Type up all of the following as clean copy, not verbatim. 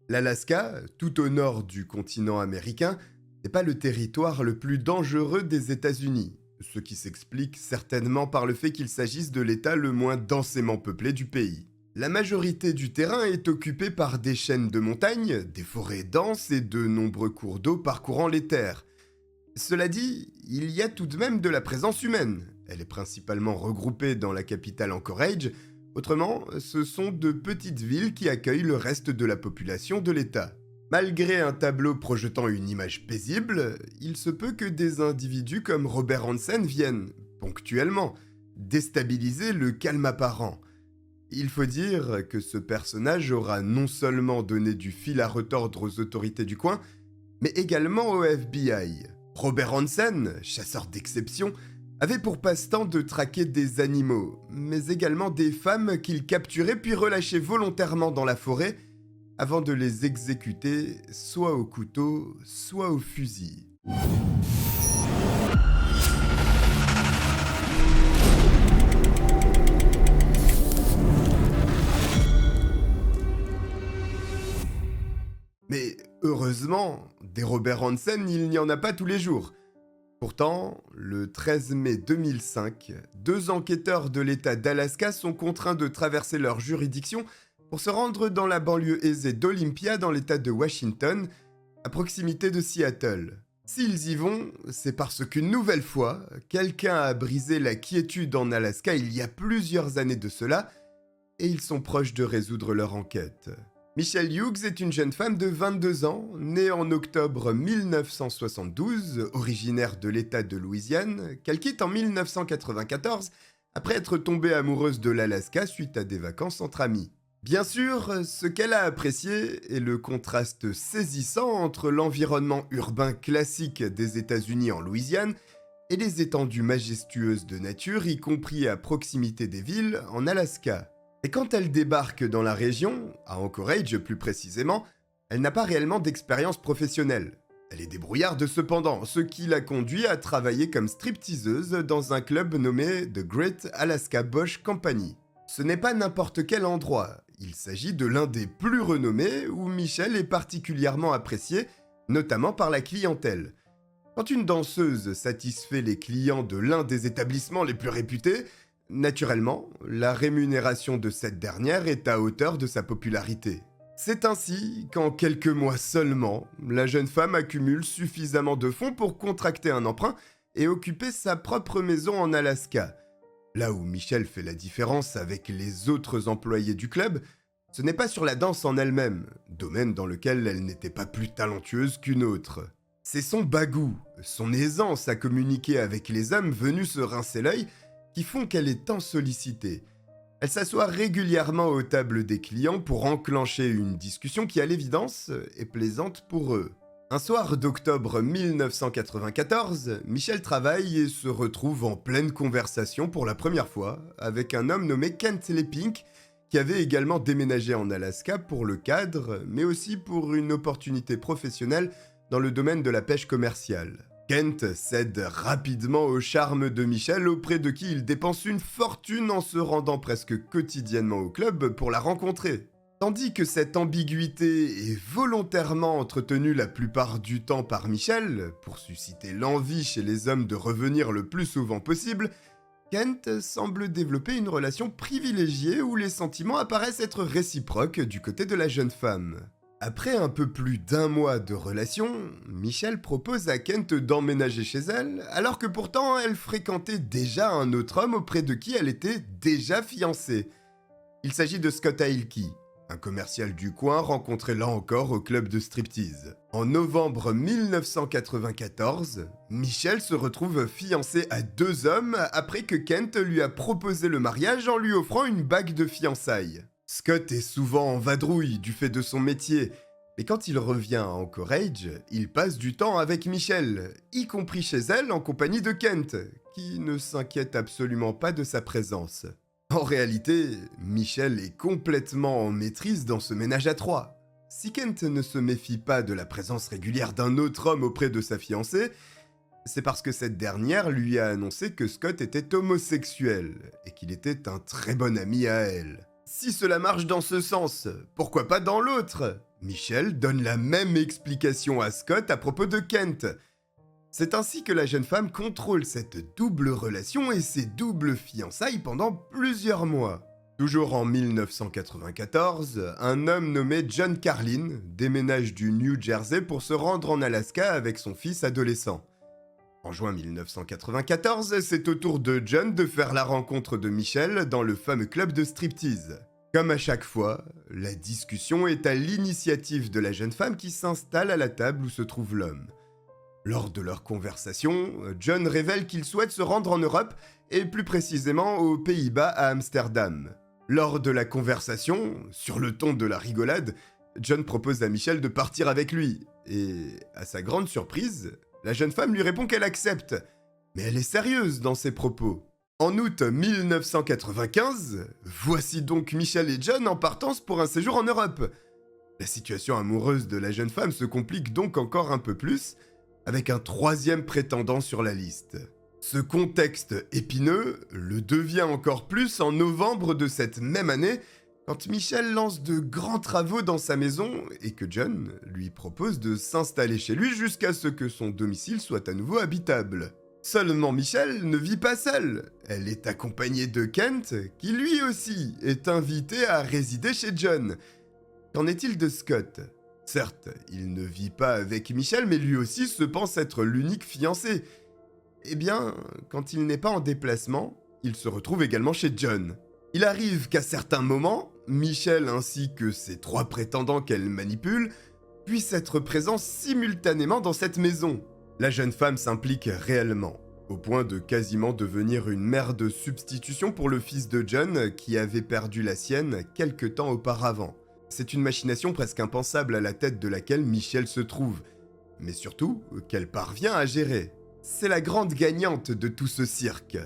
L'Alaska, tout au nord du continent américain, n'est pas le territoire le plus dangereux des États-Unis, ce qui s'explique certainement par le fait qu'il s'agisse de l'État le moins densément peuplé du pays. La majorité du terrain est occupée par des chaînes de montagnes, des forêts denses et de nombreux cours d'eau parcourant les terres. Cela dit, il y a tout de même de la présence humaine. Elle est principalement regroupée dans la capitale Anchorage. Autrement, ce sont de petites villes qui accueillent le reste de la population de l'État. Malgré un tableau projetant une image paisible, il se peut que des individus comme Robert Hansen viennent, ponctuellement, déstabiliser le calme apparent. Il faut dire que ce personnage aura non seulement donné du fil à retordre aux autorités du coin, mais également au FBI. Robert Hansen, chasseur d'exception, avait pour passe-temps de traquer des animaux, mais également des femmes qu'il capturait puis relâchait volontairement dans la forêt avant de les exécuter soit au couteau, soit au fusil. Mais heureusement, des Robert Hansen, il n'y en a pas tous les jours. Pourtant, le 13 mai 2005, deux enquêteurs de l'État d'Alaska sont contraints de traverser leur juridiction pour se rendre dans la banlieue aisée d'Olympia dans l'État de Washington, à proximité de Seattle. S'ils y vont, c'est parce qu'une nouvelle fois, quelqu'un a brisé la quiétude en Alaska il y a plusieurs années de cela, et ils sont proches de résoudre leur enquête. Michelle Hughes est une jeune femme de 22 ans, née en octobre 1972, originaire de l'État de Louisiane, qu'elle quitte en 1994 après être tombée amoureuse de l'Alaska suite à des vacances entre amis. Bien sûr, ce qu'elle a apprécié est le contraste saisissant entre l'environnement urbain classique des États-Unis en Louisiane et les étendues majestueuses de nature, y compris à proximité des villes en Alaska. Et quand elle débarque dans la région, à Anchorage plus précisément, elle n'a pas réellement d'expérience professionnelle. Elle est débrouillarde cependant, ce qui la conduit à travailler comme stripteaseuse dans un club nommé The Great Alaska Bosch Company. Ce n'est pas n'importe quel endroit, il s'agit de l'un des plus renommés où Michelle est particulièrement appréciée, notamment par la clientèle. Quand une danseuse satisfait les clients de l'un des établissements les plus réputés, naturellement, la rémunération de cette dernière est à hauteur de sa popularité. C'est ainsi qu'en quelques mois seulement, la jeune femme accumule suffisamment de fonds pour contracter un emprunt et occuper sa propre maison en Alaska. Là où Michelle fait la différence avec les autres employés du club, ce n'est pas sur la danse en elle-même, domaine dans lequel elle n'était pas plus talentueuse qu'une autre. C'est son bagou, son aisance à communiquer avec les hommes venus se rincer l'œil qui font qu'elle est tant sollicitée. Elle s'assoit régulièrement aux tables des clients pour enclencher une discussion qui, à l'évidence, est plaisante pour eux. Un soir d'octobre 1994, Michelle travaille et se retrouve en pleine conversation pour la première fois avec un homme nommé Kent Lepink, qui avait également déménagé en Alaska pour le cadre, mais aussi pour une opportunité professionnelle dans le domaine de la pêche commerciale. Kent cède rapidement au charme de Michelle, auprès de qui il dépense une fortune en se rendant presque quotidiennement au club pour la rencontrer. Tandis que cette ambiguïté est volontairement entretenue la plupart du temps par Michelle, pour susciter l'envie chez les hommes de revenir le plus souvent possible, Kent semble développer une relation privilégiée où les sentiments apparaissent être réciproques du côté de la jeune femme. Après un peu plus d'un mois de relation, Michelle propose à Kent d'emménager chez elle, alors que pourtant elle fréquentait déjà un autre homme auprès de qui elle était déjà fiancée. Il s'agit de Scott Ailkey, un commercial du coin rencontré là encore au club de striptease. En novembre 1994, Michelle se retrouve fiancée à deux hommes après que Kent lui a proposé le mariage en lui offrant une bague de fiançailles. Scott est souvent en vadrouille du fait de son métier, mais quand il revient à Anchorage, il passe du temps avec Michelle, y compris chez elle en compagnie de Kent, qui ne s'inquiète absolument pas de sa présence. En réalité, Michelle est complètement en maîtrise dans ce ménage à trois. Si Kent ne se méfie pas de la présence régulière d'un autre homme auprès de sa fiancée, c'est parce que cette dernière lui a annoncé que Scott était homosexuel et qu'il était un très bon ami à elle. Si cela marche dans ce sens, pourquoi pas dans l'autre? Michel donne la même explication à Scott à propos de Kent. C'est ainsi que la jeune femme contrôle cette double relation et ses doubles fiançailles pendant plusieurs mois. Toujours en 1994, un homme nommé John Carlin déménage du New Jersey pour se rendre en Alaska avec son fils adolescent. En juin 1994, c'est au tour de John de faire la rencontre de Michel dans le fameux club de striptease. Comme à chaque fois, la discussion est à l'initiative de la jeune femme qui s'installe à la table où se trouve l'homme. Lors de leur conversation, John révèle qu'il souhaite se rendre en Europe et plus précisément aux Pays-Bas à Amsterdam. Lors de la conversation, sur le ton de la rigolade, John propose à Michel de partir avec lui. Et, à sa grande surprise, la jeune femme lui répond qu'elle accepte. Mais elle est sérieuse dans ses propos. En août 1995, voici donc Michel et John en partance pour un séjour en Europe. La situation amoureuse de la jeune femme se complique donc encore un peu plus, avec un troisième prétendant sur la liste. Ce contexte épineux le devient encore plus en novembre de cette même année, quand Michel lance de grands travaux dans sa maison et que John lui propose de s'installer chez lui jusqu'à ce que son domicile soit à nouveau habitable. Seulement Michel ne vit pas seule, elle est accompagnée de Kent, qui lui aussi est invité à résider chez John. Qu'en est-il de Scott ? Certes, il ne vit pas avec Michel, mais lui aussi se pense être l'unique fiancé. Eh bien, quand il n'est pas en déplacement, il se retrouve également chez John. Il arrive qu'à certains moments, Michel ainsi que ses trois prétendants qu'elle manipule puissent être présents simultanément dans cette maison. La jeune femme s'implique réellement, au point de quasiment devenir une mère de substitution pour le fils de John qui avait perdu la sienne quelque temps auparavant. C'est une machination presque impensable à la tête de laquelle Michel se trouve, mais surtout qu'elle parvient à gérer. C'est la grande gagnante de tout ce cirque,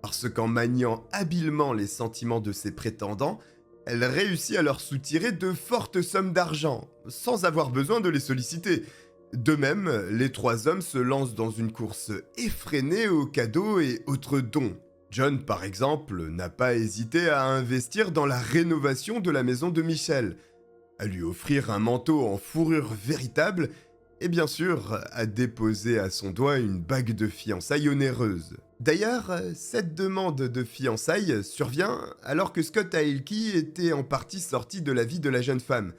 parce qu'en maniant habilement les sentiments de ses prétendants, elle réussit à leur soutirer de fortes sommes d'argent, sans avoir besoin de les solliciter. De même, les trois hommes se lancent dans une course effrénée aux cadeaux et autres dons. John, par exemple, n'a pas hésité à investir dans la rénovation de la maison de Michel, à lui offrir un manteau en fourrure véritable et bien sûr à déposer à son doigt une bague de fiançailles onéreuse. D'ailleurs, cette demande de fiançailles survient alors que Scott Ailke était en partie sorti de la vie de la jeune femme,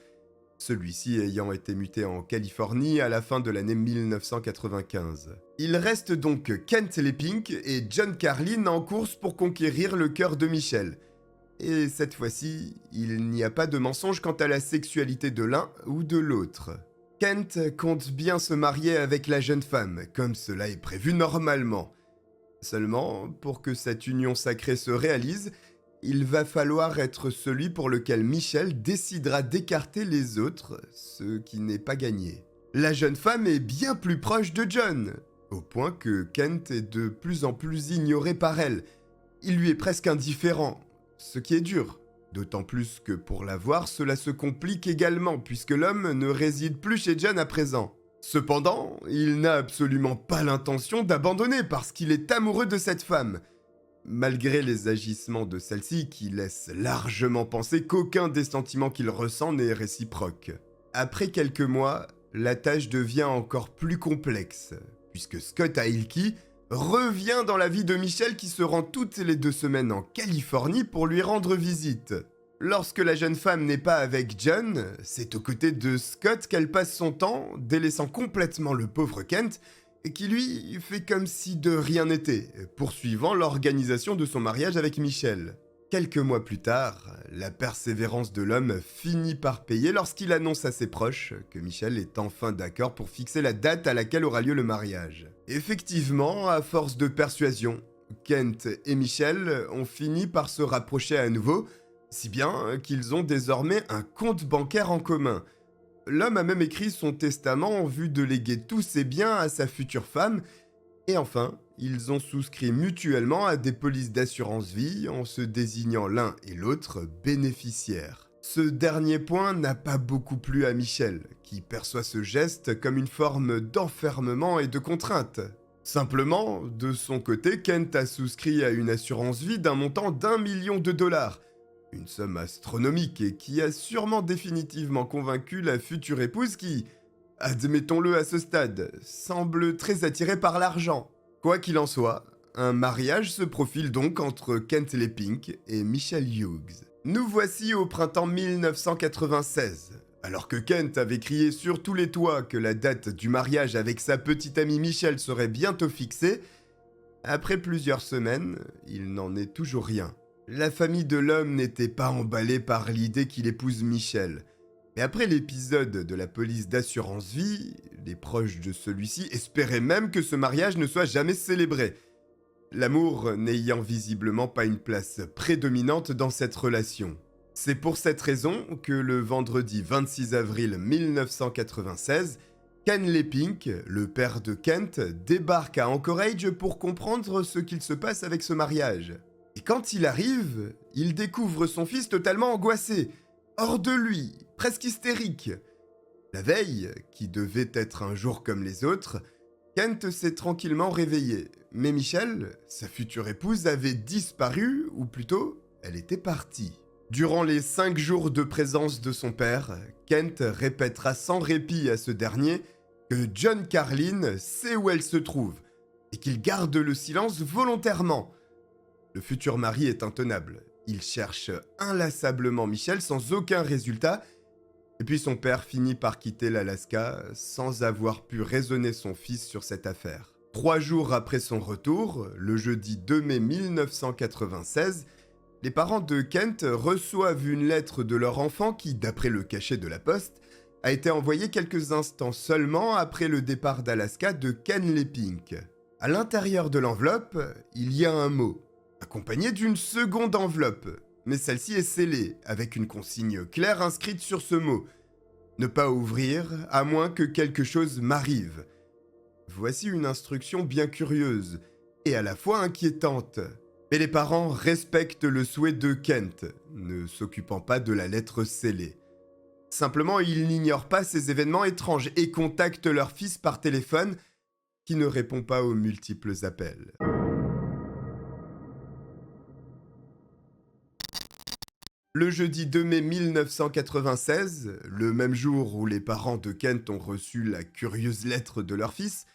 celui-ci ayant été muté en Californie à la fin de l'année 1995. Il reste donc Kent Lepink et John Carlin en course pour conquérir le cœur de Michel. Et cette fois-ci, il n'y a pas de mensonge quant à la sexualité de l'un ou de l'autre. Kent compte bien se marier avec la jeune femme, comme cela est prévu normalement. Seulement, pour que cette union sacrée se réalise, il va falloir être celui pour lequel Michel décidera d'écarter les autres, ce qui n'est pas gagné. La jeune femme est bien plus proche de John, au point que Kent est de plus en plus ignoré par elle. Il lui est presque indifférent, ce qui est dur. D'autant plus que pour la voir, cela se complique également, puisque l'homme ne réside plus chez John à présent. Cependant, il n'a absolument pas l'intention d'abandonner parce qu'il est amoureux de cette femme, malgré les agissements de celle-ci qui laissent largement penser qu'aucun des sentiments qu'il ressent n'est réciproque. Après quelques mois, la tâche devient encore plus complexe, puisque Scott Ailke revient dans la vie de Michel qui se rend toutes les 2 semaines en Californie pour lui rendre visite. Lorsque la jeune femme n'est pas avec John, c'est aux côtés de Scott qu'elle passe son temps, délaissant complètement le pauvre Kent, qui lui fait comme si de rien n'était, poursuivant l'organisation de son mariage avec Michel. Quelques mois plus tard, la persévérance de l'homme finit par payer lorsqu'il annonce à ses proches que Michel est enfin d'accord pour fixer la date à laquelle aura lieu le mariage. Effectivement, à force de persuasion, Kent et Michel ont fini par se rapprocher à nouveau, si bien qu'ils ont désormais un compte bancaire en commun. L'homme a même écrit son testament en vue de léguer tous ses biens à sa future femme, et enfin, ils ont souscrit mutuellement à des polices d'assurance vie en se désignant l'un et l'autre bénéficiaires. Ce dernier point n'a pas beaucoup plu à Michel, qui perçoit ce geste comme une forme d'enfermement et de contrainte. Simplement, de son côté, Kent a souscrit à une assurance vie d'un montant d'1 million de dollars, Une somme astronomique et qui a sûrement définitivement convaincu la future épouse qui, admettons-le à ce stade, semble très attirée par l'argent. Quoi qu'il en soit, un mariage se profile donc entre Kent Lepink et Michelle Hughes. Nous voici au printemps 1996. Alors que Kent avait crié sur tous les toits que la date du mariage avec sa petite amie Michelle serait bientôt fixée, après plusieurs semaines, il n'en est toujours rien. La famille de l'homme n'était pas emballée par l'idée qu'il épouse Michelle. Mais après l'épisode de la police d'assurance vie, les proches de celui-ci espéraient même que ce mariage ne soit jamais célébré. L'amour n'ayant visiblement pas une place prédominante dans cette relation. C'est pour cette raison que le vendredi 26 avril 1996, Ken Lepink, le père de Kent, débarque à Anchorage pour comprendre ce qu'il se passe avec ce mariage. Et quand il arrive, il découvre son fils totalement angoissé, hors de lui, presque hystérique. La veille, qui devait être un jour comme les autres, Kent s'est tranquillement réveillé. Mais Michelle, sa future épouse, avait disparu, ou plutôt, elle était partie. Durant les 5 jours de présence de son père, Kent répétera sans répit à ce dernier que John Carlin sait où elle se trouve et qu'il garde le silence volontairement. Le futur mari est intenable. Il cherche inlassablement Michelle sans aucun résultat, et puis son père finit par quitter l'Alaska sans avoir pu raisonner son fils sur cette affaire. 3 jours après son retour, le jeudi 2 mai 1996, les parents de Kent reçoivent une lettre de leur enfant qui, d'après le cachet de la poste, a été envoyée quelques instants seulement après le départ d'Alaska de Ken Lepink. À l'intérieur de l'enveloppe, il y a un mot, accompagné d'une seconde enveloppe, mais celle-ci est scellée, avec une consigne claire inscrite sur ce mot. Ne pas ouvrir, à moins que quelque chose m'arrive. Voici une instruction bien curieuse, et à la fois inquiétante. Mais les parents respectent le souhait de Kent, ne s'occupant pas de la lettre scellée. Simplement, ils n'ignorent pas ces événements étranges et contactent leur fils par téléphone, qui ne répond pas aux multiples appels. Le jeudi 2 mai 1996, le même jour où les parents de Kent ont reçu la curieuse lettre de leur fils,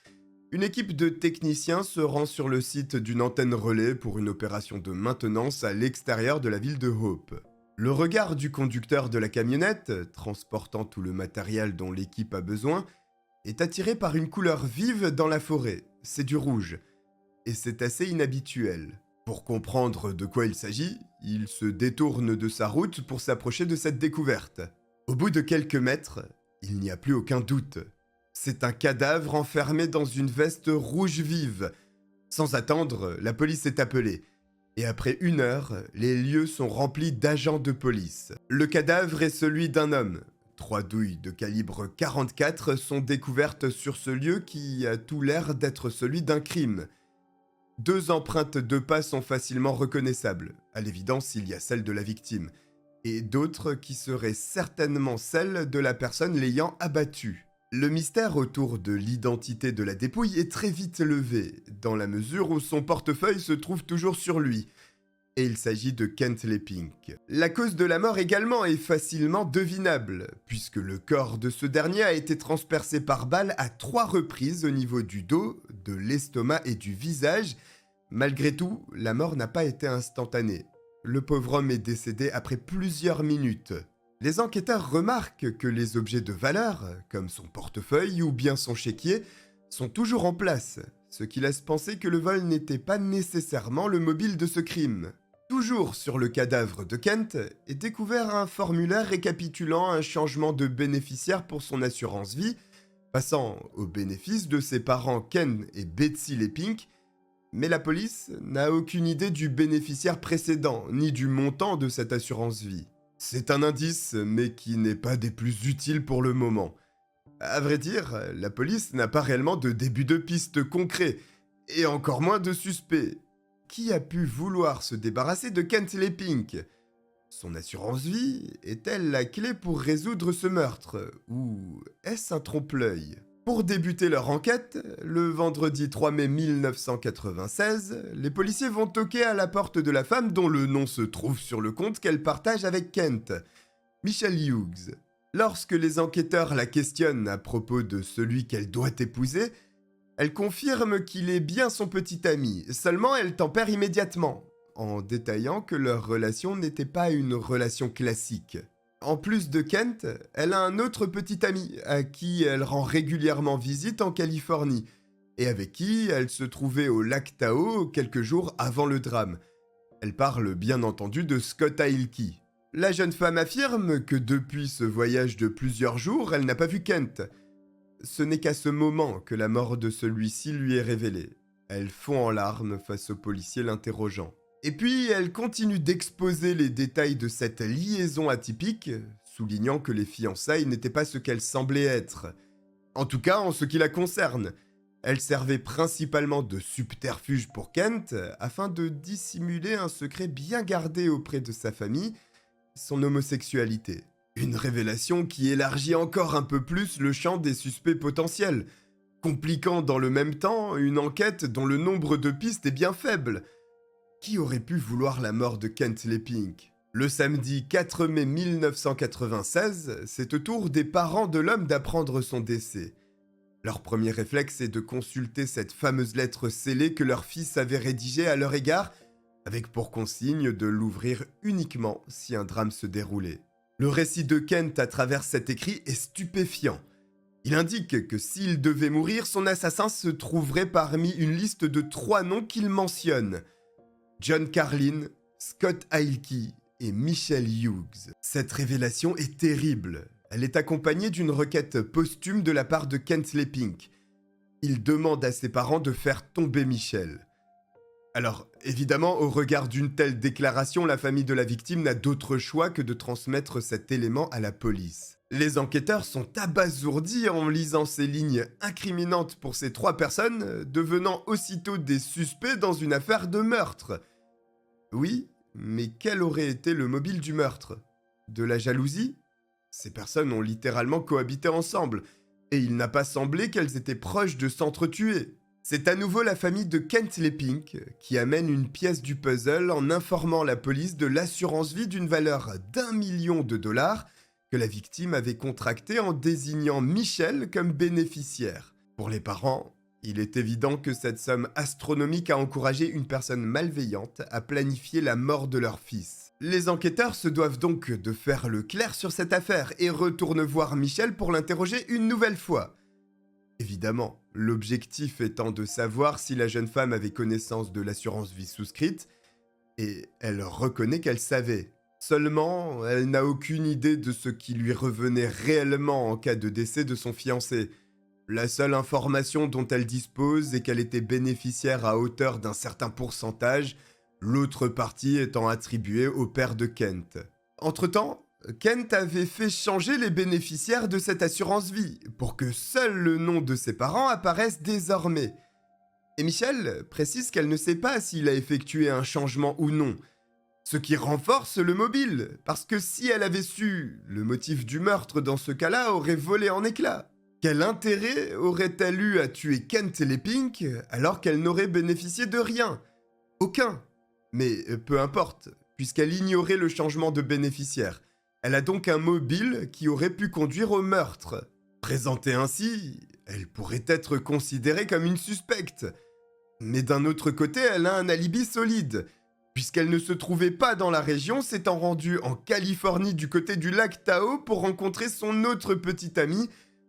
une équipe de techniciens se rend sur le site d'une antenne relais pour une opération de maintenance à l'extérieur de la ville de Hope. Le regard du conducteur de la camionnette, transportant tout le matériel dont l'équipe a besoin, est attiré par une couleur vive dans la forêt, c'est du rouge, et c'est assez inhabituel. Pour comprendre de quoi il s'agit, il se détourne de sa route pour s'approcher de cette découverte. Au bout de quelques mètres, il n'y a plus aucun doute. C'est un cadavre enfermé dans une veste rouge vive. Sans attendre, la police est appelée. Et après 1 heure, les lieux sont remplis d'agents de police. Le cadavre est celui d'un homme. 3 douilles de calibre 44 sont découvertes sur ce lieu qui a tout l'air d'être celui d'un crime. 2 empreintes de pas sont facilement reconnaissables. À l'évidence, il y a celle de la victime. Et d'autres qui seraient certainement celles de la personne l'ayant abattue. Le mystère autour de l'identité de la dépouille est très vite levé, dans la mesure où son portefeuille se trouve toujours sur lui. Et il s'agit de Kent Lepink. La cause de la mort également est facilement devinable, puisque le corps de ce dernier a été transpercé par balle à 3 reprises au niveau du dos, de l'estomac et du visage. Malgré tout, la mort n'a pas été instantanée. Le pauvre homme est décédé après plusieurs minutes. Les enquêteurs remarquent que les objets de valeur, comme son portefeuille ou bien son chéquier, sont toujours en place, ce qui laisse penser que le vol n'était pas nécessairement le mobile de ce crime. Toujours sur le cadavre de Kent est découvert un formulaire récapitulant un changement de bénéficiaire pour son assurance vie, passant au bénéfice de ses parents Ken et Betsy Lepink, mais la police n'a aucune idée du bénéficiaire précédent, ni du montant de cette assurance vie. C'est un indice, mais qui n'est pas des plus utiles pour le moment. À vrai dire, la police n'a pas réellement de début de piste concret, et encore moins de suspect. Qui a pu vouloir se débarrasser de Kent Lepink ? Son assurance vie est-elle la clé pour résoudre ce meurtre ? Ou est-ce un trompe-l'œil ? Pour débuter leur enquête, le vendredi 3 mai 1996, les policiers vont toquer à la porte de la femme dont le nom se trouve sur le compte qu'elle partage avec Kent, Michelle Hughes. Lorsque les enquêteurs la questionnent à propos de celui qu'elle doit épouser, elle confirme qu'il est bien son petit ami, seulement elle tempère immédiatement, en détaillant que leur relation n'était pas une relation classique. En plus de Kent, elle a un autre petit ami à qui elle rend régulièrement visite en Californie et avec qui elle se trouvait au lac Tahoe quelques jours avant le drame. Elle parle bien entendu de Scott Ailkey. La jeune femme affirme que depuis ce voyage de plusieurs jours, elle n'a pas vu Kent. Ce n'est qu'à ce moment que la mort de celui-ci lui est révélée. Elle fond en larmes face au policier l'interrogeant. Et puis, elle continue d'exposer les détails de cette liaison atypique, soulignant que les fiançailles n'étaient pas ce qu'elles semblaient être. En tout cas, en ce qui la concerne. Elle servait principalement de subterfuge pour Kent, afin de dissimuler un secret bien gardé auprès de sa famille, son homosexualité. Une révélation qui élargit encore un peu plus le champ des suspects potentiels, compliquant dans le même temps une enquête dont le nombre de pistes est bien faible. Qui aurait pu vouloir la mort de Kent Lepink ? Le samedi 4 mai 1996, c'est au tour des parents de l'homme d'apprendre son décès. Leur premier réflexe est de consulter cette fameuse lettre scellée que leur fils avait rédigée à leur égard, avec pour consigne de l'ouvrir uniquement si un drame se déroulait. Le récit de Kent à travers cet écrit est stupéfiant. Il indique que s'il devait mourir, son assassin se trouverait parmi une liste de 3 noms qu'il mentionne. John Carlin, Scott Ailkey et Michelle Hughes. Cette révélation est terrible. Elle est accompagnée d'une requête posthume de la part de Kent Lepink. Il demande à ses parents de faire tomber Michelle. Alors, évidemment, au regard d'une telle déclaration, la famille de la victime n'a d'autre choix que de transmettre cet élément à la police. Les enquêteurs sont abasourdis en lisant ces lignes incriminantes pour ces 3 personnes, devenant aussitôt des suspects dans une affaire de meurtre. Oui, mais quel aurait été le mobile du meurtre ? De la jalousie ? Ces personnes ont littéralement cohabité ensemble, et il n'a pas semblé qu'elles étaient proches de s'entretuer. C'est à nouveau la famille de Kent Lepink qui amène une pièce du puzzle en informant la police de l'assurance vie d'une valeur d'1 million de dollars que la victime avait contractée en désignant Michelle comme bénéficiaire. Pour les parents, il est évident que cette somme astronomique a encouragé une personne malveillante à planifier la mort de leur fils. Les enquêteurs se doivent donc de faire le clair sur cette affaire et retournent voir Michelle pour l'interroger une nouvelle fois. Évidemment, l'objectif étant de savoir si la jeune femme avait connaissance de l'assurance vie souscrite, et elle reconnaît qu'elle savait. Seulement, elle n'a aucune idée de ce qui lui revenait réellement en cas de décès de son fiancé. La seule information dont elle dispose est qu'elle était bénéficiaire à hauteur d'un certain pourcentage, l'autre partie étant attribuée au père de Kent. Entre-temps, Kent avait fait changer les bénéficiaires de cette assurance vie pour que seul le nom de ses parents apparaisse désormais. Et Michelle précise qu'elle ne sait pas s'il a effectué un changement ou non, ce qui renforce le mobile, parce que si elle avait su, le motif du meurtre dans ce cas-là aurait volé en éclats. Quel intérêt aurait-elle eu à tuer Kent Lepink alors qu'elle n'aurait bénéficié de rien ? Aucun. Mais peu importe, puisqu'elle ignorait le changement de bénéficiaire. Elle a donc un mobile qui aurait pu conduire au meurtre. Présentée ainsi, elle pourrait être considérée comme une suspecte. Mais d'un autre côté, elle a un alibi solide, puisqu'elle ne se trouvait pas dans la région, s'étant rendue en Californie du côté du lac Tahoe pour rencontrer son autre petit ami,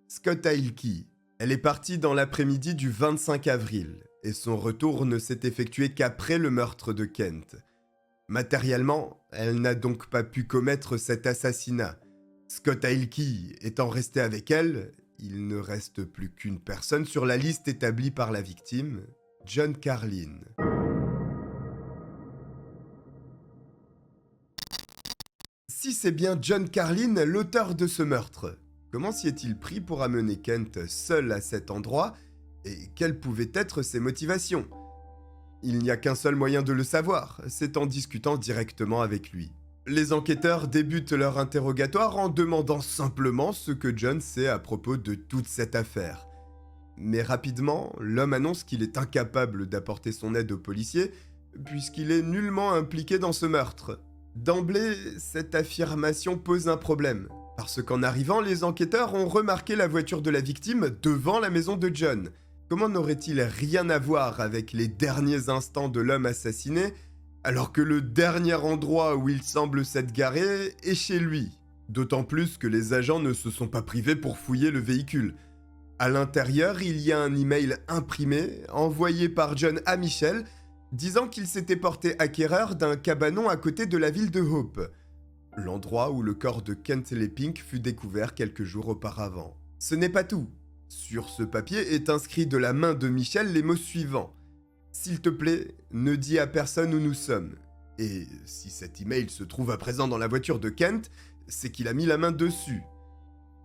Scott Ailkey. Elle est partie dans l'après-midi du 25 avril, et son retour ne s'est effectué qu'après le meurtre de Kent. Matériellement, elle n'a donc pas pu commettre cet assassinat. Scott Ailkey étant resté avec elle, il ne reste plus qu'une personne sur la liste établie par la victime, John Carlin. Si c'est bien John Carlin l'auteur de ce meurtre, comment s'y est-il pris pour amener Kent seul à cet endroit et quelles pouvaient être ses motivations ? Il n'y a qu'un seul moyen de le savoir, c'est en discutant directement avec lui. Les enquêteurs débutent leur interrogatoire en demandant simplement ce que John sait à propos de toute cette affaire. Mais rapidement, l'homme annonce qu'il est incapable d'apporter son aide aux policiers, puisqu'il est nullement impliqué dans ce meurtre. D'emblée, cette affirmation pose un problème, parce qu'en arrivant, les enquêteurs ont remarqué la voiture de la victime devant la maison de John. Comment n'aurait-il rien à voir avec les derniers instants de l'homme assassiné, alors que le dernier endroit où il semble s'être garé est chez lui? D'autant plus que les agents ne se sont pas privés pour fouiller le véhicule. À l'intérieur, il y a un email imprimé, envoyé par John à Michelle, disant qu'il s'était porté acquéreur d'un cabanon à côté de la ville de Hope, l'endroit où le corps de Kent Leppink fut découvert quelques jours auparavant. Ce n'est pas tout. Sur ce papier est inscrit de la main de Michelle les mots suivants. « S'il te plaît, ne dis à personne où nous sommes. » Et si cet email se trouve à présent dans la voiture de Kent, c'est qu'il a mis la main dessus.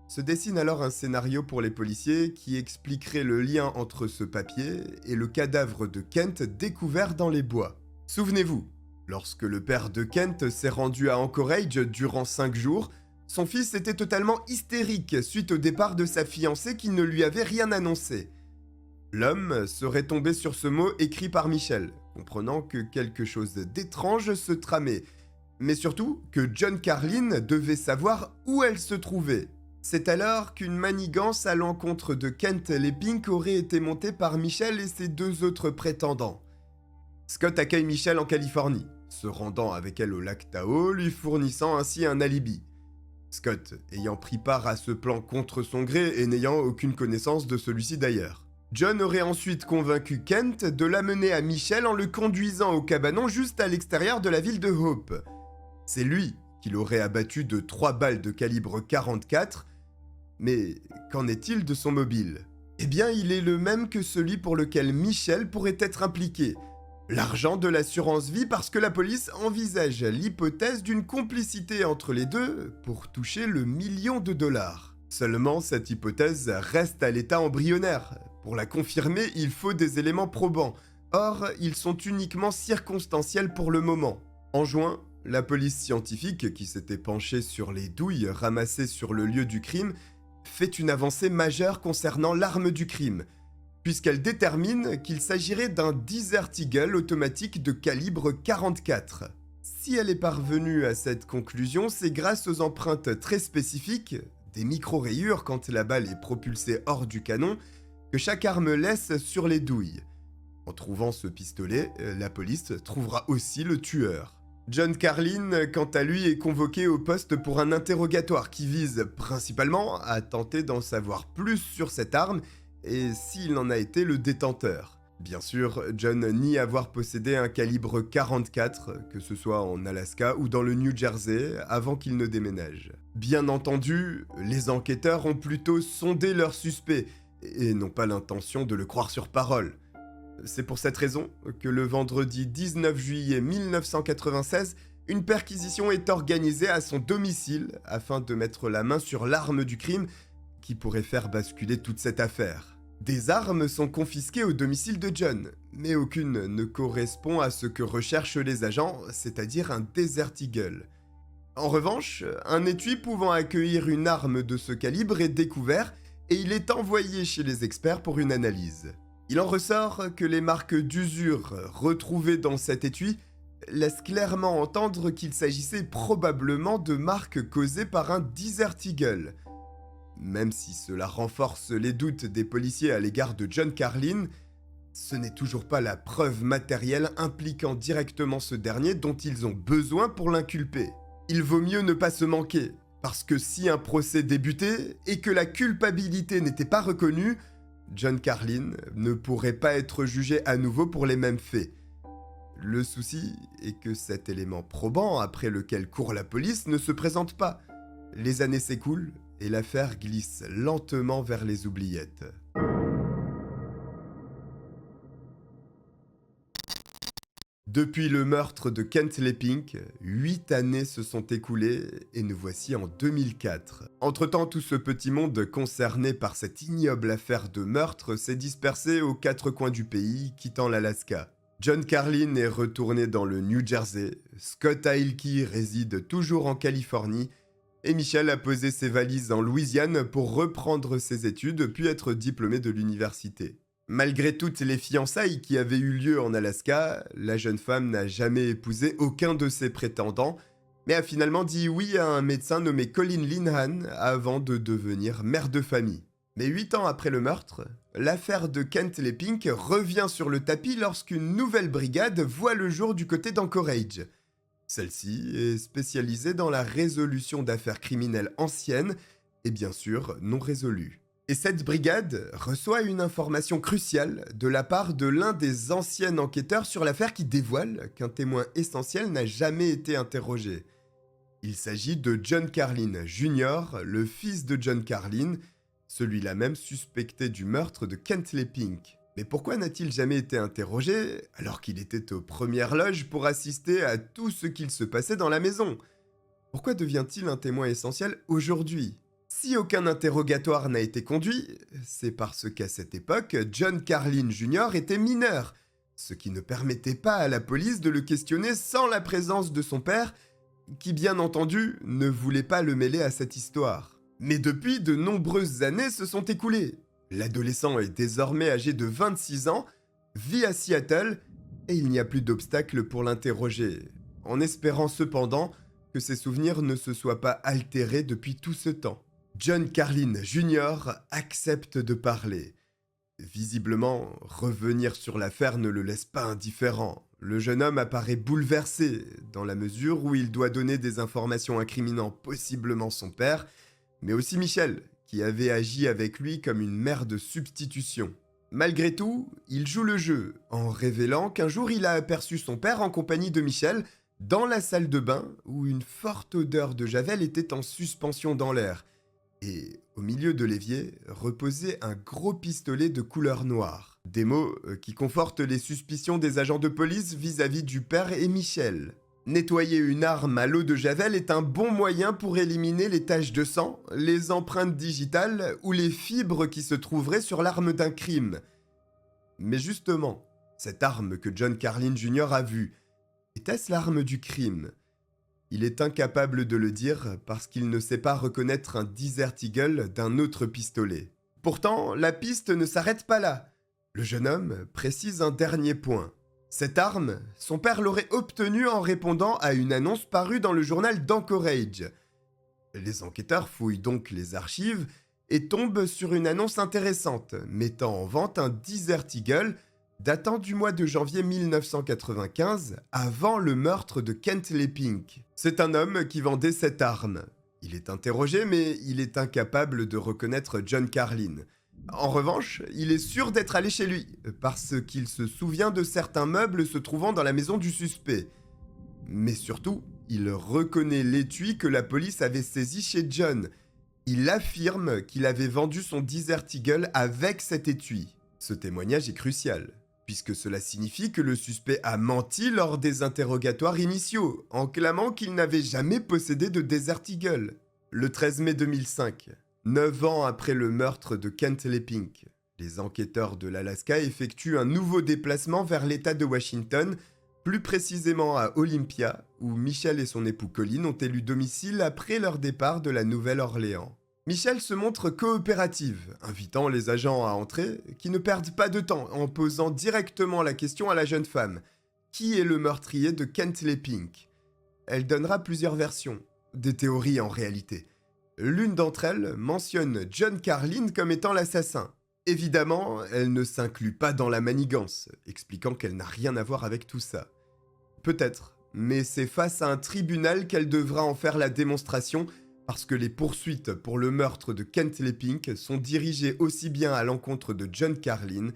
Se dessine alors un scénario pour les policiers qui expliquerait le lien entre ce papier et le cadavre de Kent découvert dans les bois. Souvenez-vous, lorsque le père de Kent s'est rendu à Anchorage durant 5 jours, son fils était totalement hystérique suite au départ de sa fiancée qui ne lui avait rien annoncé. L'homme serait tombé sur ce mot écrit par Michelle, comprenant que quelque chose d'étrange se tramait, mais surtout que John Carlin devait savoir où elle se trouvait. C'est alors qu'une manigance à l'encontre de Kent Leppink aurait été montée par Michelle et ses 2 autres prétendants. Scott accueille Michelle en Californie, se rendant avec elle au lac Tahoe, lui fournissant ainsi un alibi. Scott ayant pris part à ce plan contre son gré et n'ayant aucune connaissance de celui-ci d'ailleurs. John aurait ensuite convaincu Kent de l'amener à Michelle en le conduisant au cabanon juste à l'extérieur de la ville de Hope. C'est lui qui l'aurait abattu de 3 balles de calibre 44, mais qu'en est-il de son mobile? Eh bien, il est le même que celui pour lequel Michelle pourrait être impliquée. L'argent de l'assurance vie parce que la police envisage l'hypothèse d'une complicité entre les deux pour toucher le $1 million. Seulement, cette hypothèse reste à l'état embryonnaire. Pour la confirmer, il faut des éléments probants. Or, ils sont uniquement circonstanciels pour le moment. En juin, la police scientifique, qui s'était penchée sur les douilles ramassées sur le lieu du crime, fait une avancée majeure concernant l'arme du crime, puisqu'elle détermine qu'il s'agirait d'un Desert Eagle automatique de calibre 44. Si elle est parvenue à cette conclusion, c'est grâce aux empreintes très spécifiques, des micro-rayures quand la balle est propulsée hors du canon, que chaque arme laisse sur les douilles. En trouvant ce pistolet, la police trouvera aussi le tueur. John Carlin, quant à lui, est convoqué au poste pour un interrogatoire qui vise principalement à tenter d'en savoir plus sur cette arme et s'il en a été le détenteur. Bien sûr, John nie avoir possédé un calibre 44, que ce soit en Alaska ou dans le New Jersey, avant qu'il ne déménage. Bien entendu, les enquêteurs ont plutôt sondé leur suspect et n'ont pas l'intention de le croire sur parole. C'est pour cette raison que le vendredi 19 juillet 1996, une perquisition est organisée à son domicile afin de mettre la main sur l'arme du crime qui pourrait faire basculer toute cette affaire. Des armes sont confisquées au domicile de John, mais aucune ne correspond à ce que recherchent les agents, c'est-à-dire un Desert Eagle. En revanche, un étui pouvant accueillir une arme de ce calibre est découvert et il est envoyé chez les experts pour une analyse. Il en ressort que les marques d'usure retrouvées dans cet étui laissent clairement entendre qu'il s'agissait probablement de marques causées par un Desert Eagle. Même si cela renforce les doutes des policiers à l'égard de John Carlin, ce n'est toujours pas la preuve matérielle impliquant directement ce dernier dont ils ont besoin pour l'inculper. Il vaut mieux ne pas se manquer, parce que si un procès débutait et que la culpabilité n'était pas reconnue, John Carlin ne pourrait pas être jugé à nouveau pour les mêmes faits. Le souci est que cet élément probant après lequel court la police ne se présente pas. Les années s'écoulent et l'affaire glisse lentement vers les oubliettes. Depuis le meurtre de Kent Leppink, 8 années se sont écoulées et nous voici en 2004. Entre-temps, tout ce petit monde concerné par cette ignoble affaire de meurtre s'est dispersé aux 4 coins du pays, quittant l'Alaska. John Carlin est retourné dans le New Jersey, Scott Ailkey réside toujours en Californie, Et Michel a posé ses valises en Louisiane pour reprendre ses études puis être diplômé de l'université. Malgré toutes les fiançailles qui avaient eu lieu en Alaska, la jeune femme n'a jamais épousé aucun de ses prétendants, mais a finalement dit oui à un médecin nommé Colin Linhan avant de devenir mère de famille. Mais 8 ans après le meurtre, l'affaire de Kent Lepink revient sur le tapis lorsqu'une nouvelle brigade voit le jour du côté d'Anchorage. Celle-ci est spécialisée dans la résolution d'affaires criminelles anciennes et bien sûr non résolues. Et cette brigade reçoit une information cruciale de la part de l'un des anciens enquêteurs sur l'affaire qui dévoile qu'un témoin essentiel n'a jamais été interrogé. Il s'agit de John Carlin Jr., le fils de John Carlin, celui-là même suspecté du meurtre de Kent Lepink. Mais pourquoi n'a-t-il jamais été interrogé alors qu'il était aux premières loges pour assister à tout ce qu'il se passait dans la maison? Pourquoi devient-il un témoin essentiel aujourd'hui? Si aucun interrogatoire n'a été conduit, c'est parce qu'à cette époque, John Carlin Jr. était mineur, ce qui ne permettait pas à la police de le questionner sans la présence de son père, qui bien entendu ne voulait pas le mêler à cette histoire. Mais depuis, de nombreuses années se sont écoulées. L'adolescent est désormais âgé de 26 ans, vit à Seattle, et il n'y a plus d'obstacle pour l'interroger, en espérant cependant que ses souvenirs ne se soient pas altérés depuis tout ce temps. John Carlin Jr. accepte de parler. Visiblement, revenir sur l'affaire ne le laisse pas indifférent. Le jeune homme apparaît bouleversé, dans la mesure où il doit donner des informations incriminant possiblement son père, mais aussi Michel, qui avait agi avec lui comme une mère de substitution. Malgré tout, il joue le jeu, en révélant qu'un jour il a aperçu son père en compagnie de Michel dans la salle de bain où une forte odeur de javel était en suspension dans l'air. Et au milieu de l'évier reposait un gros pistolet de couleur noire. Des mots qui confortent les suspicions des agents de police vis-à-vis du père et Michel. Nettoyer une arme à l'eau de javel est un bon moyen pour éliminer les taches de sang, les empreintes digitales ou les fibres qui se trouveraient sur l'arme d'un crime. Mais justement, cette arme que John Carlin Jr. a vue, était-ce l'arme du crime? Il est incapable de le dire parce qu'il ne sait pas reconnaître un Desert Eagle d'un autre pistolet. Pourtant, la piste ne s'arrête pas là. Le jeune homme précise un dernier point. Cette arme, son père l'aurait obtenue en répondant à une annonce parue dans le journal d'Anchorage. Les enquêteurs fouillent donc les archives et tombent sur une annonce intéressante, mettant en vente un Desert Eagle datant du mois de janvier 1995, avant le meurtre de Kent Lepink. C'est un homme qui vendait cette arme. Il est interrogé, mais il est incapable de reconnaître John Carlin. En revanche, il est sûr d'être allé chez lui, parce qu'il se souvient de certains meubles se trouvant dans la maison du suspect. Mais surtout, il reconnaît l'étui que la police avait saisi chez John. Il affirme qu'il avait vendu son Desert Eagle avec cet étui. Ce témoignage est crucial, puisque cela signifie que le suspect a menti lors des interrogatoires initiaux, en clamant qu'il n'avait jamais possédé de Desert Eagle. Le 13 mai 2005, 9 ans après le meurtre de Kent Lepink, les enquêteurs de l'Alaska effectuent un nouveau déplacement vers l'État de Washington, plus précisément à Olympia, où Michel et son époux Colin ont élu domicile après leur départ de la Nouvelle-Orléans. Michel se montre coopérative, invitant les agents à entrer, qui ne perdent pas de temps en posant directement la question à la jeune femme. Qui est le meurtrier de Kent Lepink? Elle donnera plusieurs versions, des théories en réalité. L'une d'entre elles mentionne John Carlin comme étant l'assassin. Évidemment, elle ne s'inclut pas dans la manigance, expliquant qu'elle n'a rien à voir avec tout ça. Peut-être, mais c'est face à un tribunal qu'elle devra en faire la démonstration, parce que les poursuites pour le meurtre de Kent Lepink sont dirigées aussi bien à l'encontre de John Carlin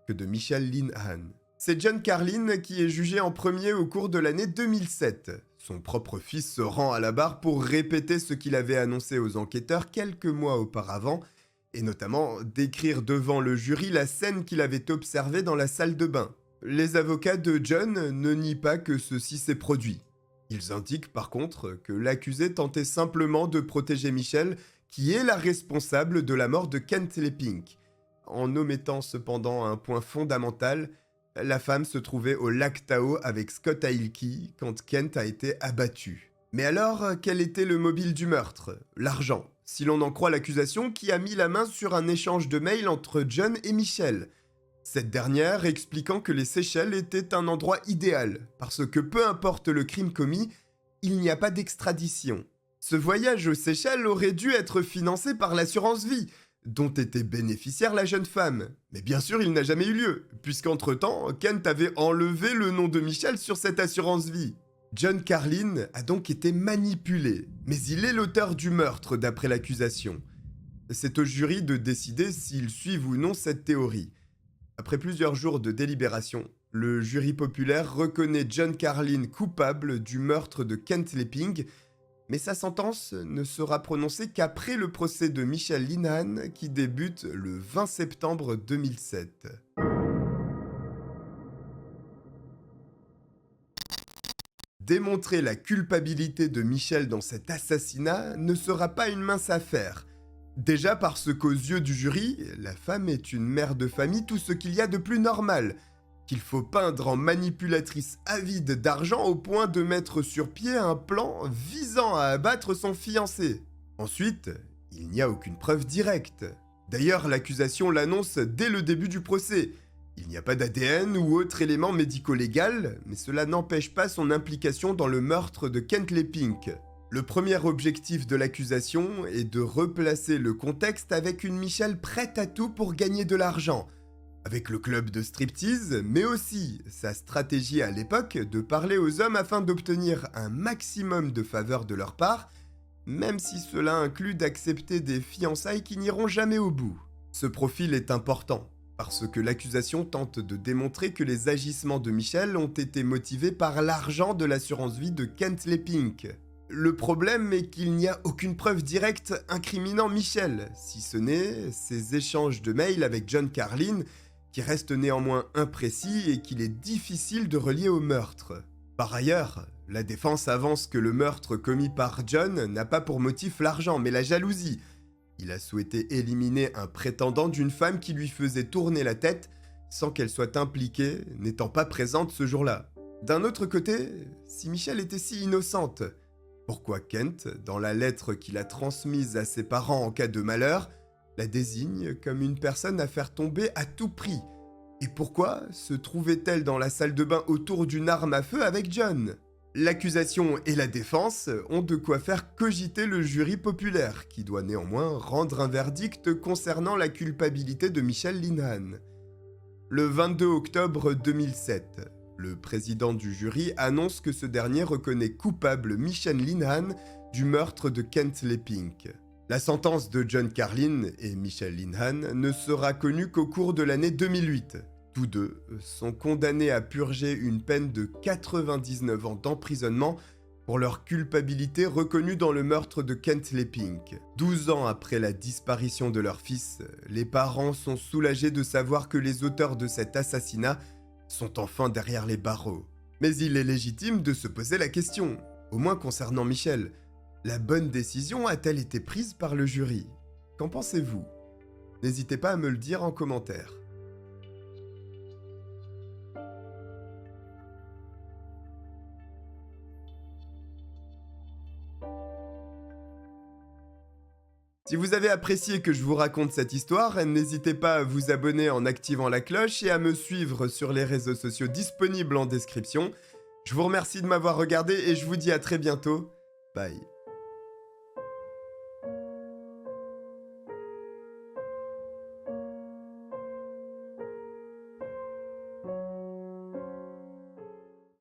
que de Michel Linhan. C'est John Carlin qui est jugé en premier au cours de l'année 2007. Son propre fils se rend à la barre pour répéter ce qu'il avait annoncé aux enquêteurs quelques mois auparavant, et notamment décrire devant le jury la scène qu'il avait observée dans la salle de bain. Les avocats de John ne nient pas que ceci s'est produit. Ils indiquent par contre que l'accusé tentait simplement de protéger Michel, qui est la responsable de la mort de Kent Lepink, en omettant cependant un point fondamental: la femme se trouvait au lac Tahoe avec Scott Ailke quand Kent a été abattu. Mais alors, quel était le mobile du meurtre? L'argent, si l'on en croit l'accusation qui a mis la main sur un échange de mails entre John et Michelle. Cette dernière expliquant que les Seychelles étaient un endroit idéal, parce que peu importe le crime commis, il n'y a pas d'extradition. Ce voyage aux Seychelles aurait dû être financé par l'assurance vie, dont était bénéficiaire la jeune femme. Mais bien sûr, il n'a jamais eu lieu, puisqu'entre-temps, Kent avait enlevé le nom de Michelle sur cette assurance vie. John Carlin a donc été manipulé, mais il est l'auteur du meurtre d'après l'accusation. C'est au jury de décider s'ils suivent ou non cette théorie. Après plusieurs jours de délibération, le jury populaire reconnaît John Carlin coupable du meurtre de Kent Lepping, mais sa sentence ne sera prononcée qu'après le procès de Michelle Linehan qui débute le 20 septembre 2007. Démontrer la culpabilité de Michelle dans cet assassinat ne sera pas une mince affaire. Déjà parce qu'aux yeux du jury, la femme est une mère de famille, tout ce qu'il y a de plus normal, qu'il faut peindre en manipulatrice avide d'argent au point de mettre sur pied un plan visant à abattre son fiancé. Ensuite, il n'y a aucune preuve directe. D'ailleurs, l'accusation l'annonce dès le début du procès. Il n'y a pas d'ADN ou autre élément médico-légal, mais cela n'empêche pas son implication dans le meurtre de Kent Lepping. Le premier objectif de l'accusation est de replacer le contexte avec une Michelle prête à tout pour gagner de l'argent, avec le club de striptease, mais aussi sa stratégie à l'époque de parler aux hommes afin d'obtenir un maximum de faveurs de leur part, même si cela inclut d'accepter des fiançailles qui n'iront jamais au bout. Ce profil est important, parce que l'accusation tente de démontrer que les agissements de Michelle ont été motivés par l'argent de l'assurance vie de Kent Lepping. Le problème est qu'il n'y a aucune preuve directe incriminant Michelle, si ce n'est ses échanges de mails avec John Carlin, qui restent néanmoins imprécis et qu'il est difficile de relier au meurtre. Par ailleurs, la défense avance que le meurtre commis par John n'a pas pour motif l'argent, mais la jalousie. Il a souhaité éliminer un prétendant d'une femme qui lui faisait tourner la tête sans qu'elle soit impliquée, n'étant pas présente ce jour-là. D'un autre côté, si Michelle était si innocente, pourquoi Kent, dans la lettre qu'il a transmise à ses parents en cas de malheur, la désigne comme une personne à faire tomber à tout prix? Et pourquoi se trouvait-elle dans la salle de bain autour d'une arme à feu avec John? L'accusation et la défense ont de quoi faire cogiter le jury populaire, qui doit néanmoins rendre un verdict concernant la culpabilité de Michelle Linehan. Le 22 octobre 2007, le président du jury annonce que ce dernier reconnaît coupable Michelle Linehan du meurtre de Kent Lepping. La sentence de John Carlin et Michelle Linehan ne sera connue qu'au cours de l'année 2008. Tous deux sont condamnés à purger une peine de 99 ans d'emprisonnement pour leur culpabilité reconnue dans le meurtre de Kent Lepping. 12 ans après la disparition de leur fils, les parents sont soulagés de savoir que les auteurs de cet assassinat sont enfin derrière les barreaux. Mais il est légitime de se poser la question, au moins concernant Michelle. La bonne décision a-t-elle été prise par le jury? Qu'en pensez-vous? N'hésitez pas à me le dire en commentaire. Si vous avez apprécié que je vous raconte cette histoire, n'hésitez pas à vous abonner en activant la cloche et à me suivre sur les réseaux sociaux disponibles en description. Je vous remercie de m'avoir regardé et je vous dis à très bientôt. Bye.